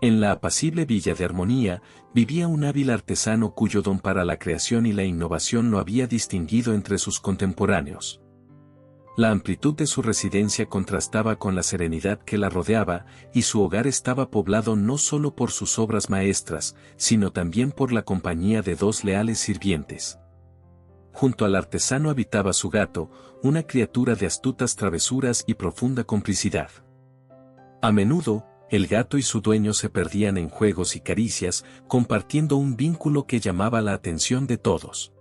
En la apacible villa de Armonía, vivía un hábil artesano cuyo don para la creación y la innovación lo había distinguido entre sus contemporáneos. La amplitud de su residencia contrastaba con la serenidad que la rodeaba, y su hogar estaba poblado no solo por sus obras maestras, sino también por la compañía de dos leales sirvientes. Junto al artesano habitaba su gato, una criatura de astutas travesuras y profunda complicidad. A menudo, el gato y su dueño se perdían en juegos y caricias, compartiendo un vínculo que llamaba la atención de todos.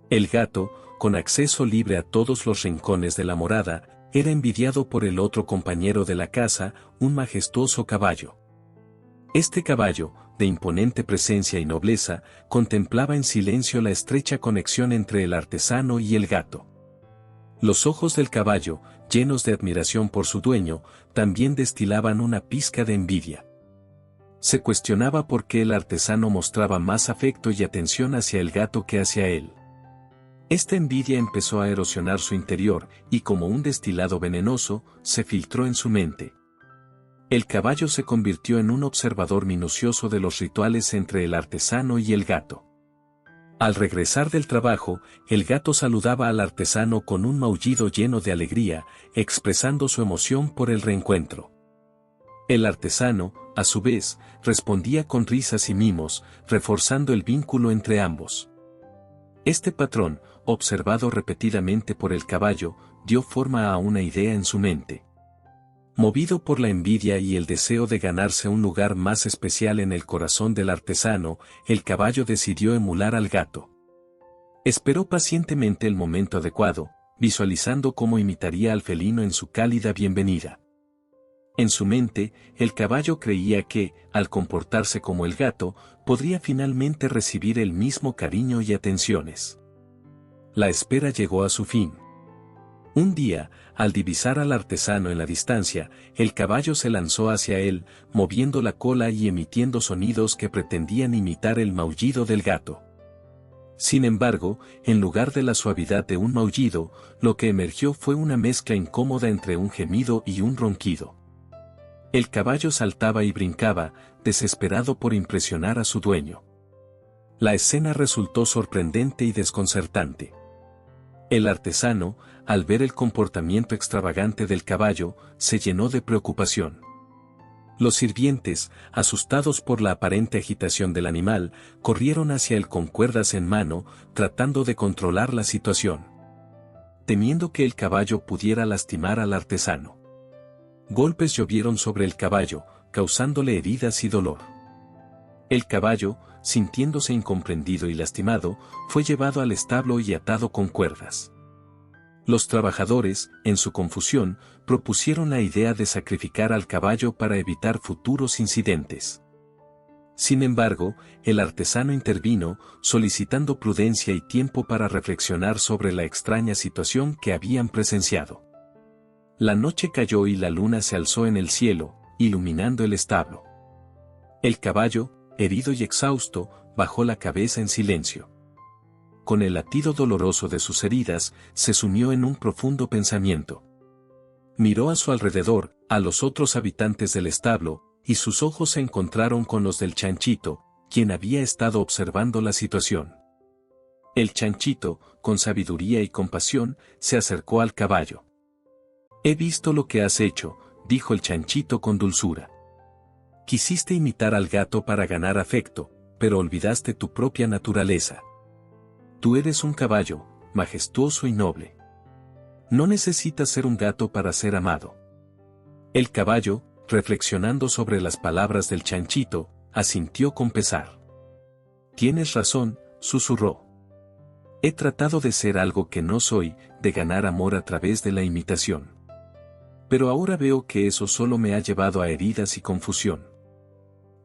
El gato, con acceso libre a todos los rincones de la morada, era envidiado por el otro compañero de la casa, un majestuoso caballo. Este caballo, de imponente presencia y nobleza, contemplaba en silencio la estrecha conexión entre el artesano y el gato. Los ojos del caballo, llenos de admiración por su dueño, también destilaban una pizca de envidia. Se cuestionaba por qué el artesano mostraba más afecto y atención hacia el gato que hacia él. Esta envidia empezó a erosionar su interior, y como un destilado venenoso, se filtró en su mente. El caballo se convirtió en un observador minucioso de los rituales entre el artesano y el gato. Al regresar del trabajo, el gato saludaba al artesano con un maullido lleno de alegría, expresando su emoción por el reencuentro. El artesano, a su vez, respondía con risas y mimos, reforzando el vínculo entre ambos. Este patrón, observado repetidamente por el caballo, dio forma a una idea en su mente. Movido por la envidia y el deseo de ganarse un lugar más especial en el corazón del artesano, el caballo decidió emular al gato. Esperó pacientemente el momento adecuado, visualizando cómo imitaría al felino en su cálida bienvenida. En su mente, el caballo creía que, al comportarse como el gato, podría finalmente recibir el mismo cariño y atenciones. La espera llegó a su fin. Un día, al divisar al artesano en la distancia, el caballo se lanzó hacia él, moviendo la cola y emitiendo sonidos que pretendían imitar el maullido del gato. Sin embargo, en lugar de la suavidad de un maullido, lo que emergió fue una mezcla incómoda entre un gemido y un ronquido. El caballo saltaba y brincaba, desesperado por impresionar a su dueño. La escena resultó sorprendente y desconcertante. El artesano, al ver el comportamiento extravagante del caballo, se llenó de preocupación. Los sirvientes, asustados por la aparente agitación del animal, corrieron hacia él con cuerdas en mano, tratando de controlar la situación. Temiendo que el caballo pudiera lastimar al artesano. Golpes llovieron sobre el caballo, causándole heridas y dolor. El caballo, sintiéndose incomprendido y lastimado, fue llevado al establo y atado con cuerdas. Los trabajadores, en su confusión, propusieron la idea de sacrificar al caballo para evitar futuros incidentes. Sin embargo, el artesano intervino, solicitando prudencia y tiempo para reflexionar sobre la extraña situación que habían presenciado. La noche cayó y la luna se alzó en el cielo, iluminando el establo. El caballo, herido y exhausto, bajó la cabeza en silencio. Con el latido doloroso de sus heridas, se sumió en un profundo pensamiento. Miró a su alrededor, a los otros habitantes del establo, y sus ojos se encontraron con los del chanchito, quien había estado observando la situación. El chanchito, con sabiduría y compasión, se acercó al caballo. «He visto lo que has hecho», dijo el chanchito con dulzura. «Quisiste imitar al gato para ganar afecto, pero olvidaste tu propia naturaleza. Tú eres un caballo, majestuoso y noble. No necesitas ser un gato para ser amado». El caballo, reflexionando sobre las palabras del chanchito, asintió con pesar. «Tienes razón», susurró. «He tratado de ser algo que no soy, de ganar amor a través de la imitación. Pero ahora veo que eso solo me ha llevado a heridas y confusión».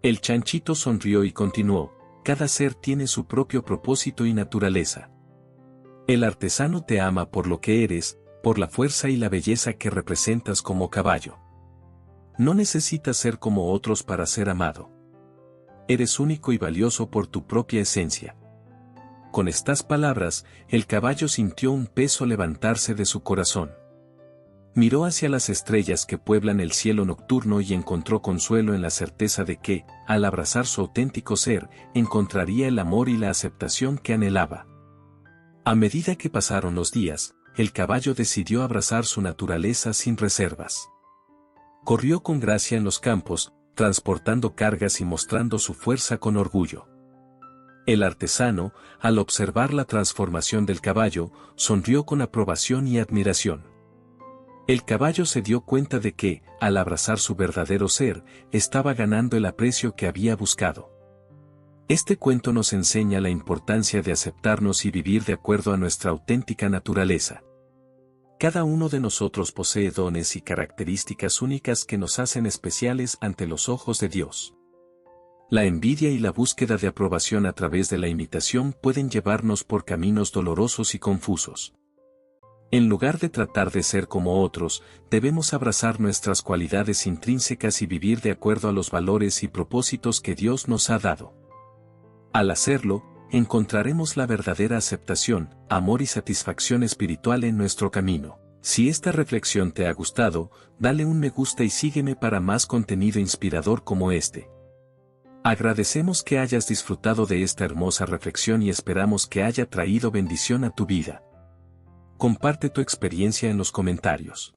El chanchito sonrió y continuó: «Cada ser tiene su propio propósito y naturaleza. El artesano te ama por lo que eres, por la fuerza y la belleza que representas como caballo. No necesitas ser como otros para ser amado. Eres único y valioso por tu propia esencia». Con estas palabras, el caballo sintió un peso levantarse de su corazón. Miró hacia las estrellas que pueblan el cielo nocturno y encontró consuelo en la certeza de que, al abrazar su auténtico ser, encontraría el amor y la aceptación que anhelaba. A medida que pasaron los días, el caballo decidió abrazar su naturaleza sin reservas. Corrió con gracia en los campos, transportando cargas y mostrando su fuerza con orgullo. El artesano, al observar la transformación del caballo, sonrió con aprobación y admiración. El caballo se dio cuenta de que, al abrazar su verdadero ser, estaba ganando el aprecio que había buscado. Este cuento nos enseña la importancia de aceptarnos y vivir de acuerdo a nuestra auténtica naturaleza. Cada uno de nosotros posee dones y características únicas que nos hacen especiales ante los ojos de Dios. La envidia y la búsqueda de aprobación a través de la imitación pueden llevarnos por caminos dolorosos y confusos. En lugar de tratar de ser como otros, debemos abrazar nuestras cualidades intrínsecas y vivir de acuerdo a los valores y propósitos que Dios nos ha dado. Al hacerlo, encontraremos la verdadera aceptación, amor y satisfacción espiritual en nuestro camino. Si esta reflexión te ha gustado, dale un me gusta y sígueme para más contenido inspirador como este. Agradecemos que hayas disfrutado de esta hermosa reflexión y esperamos que haya traído bendición a tu vida. Comparte tu experiencia en los comentarios.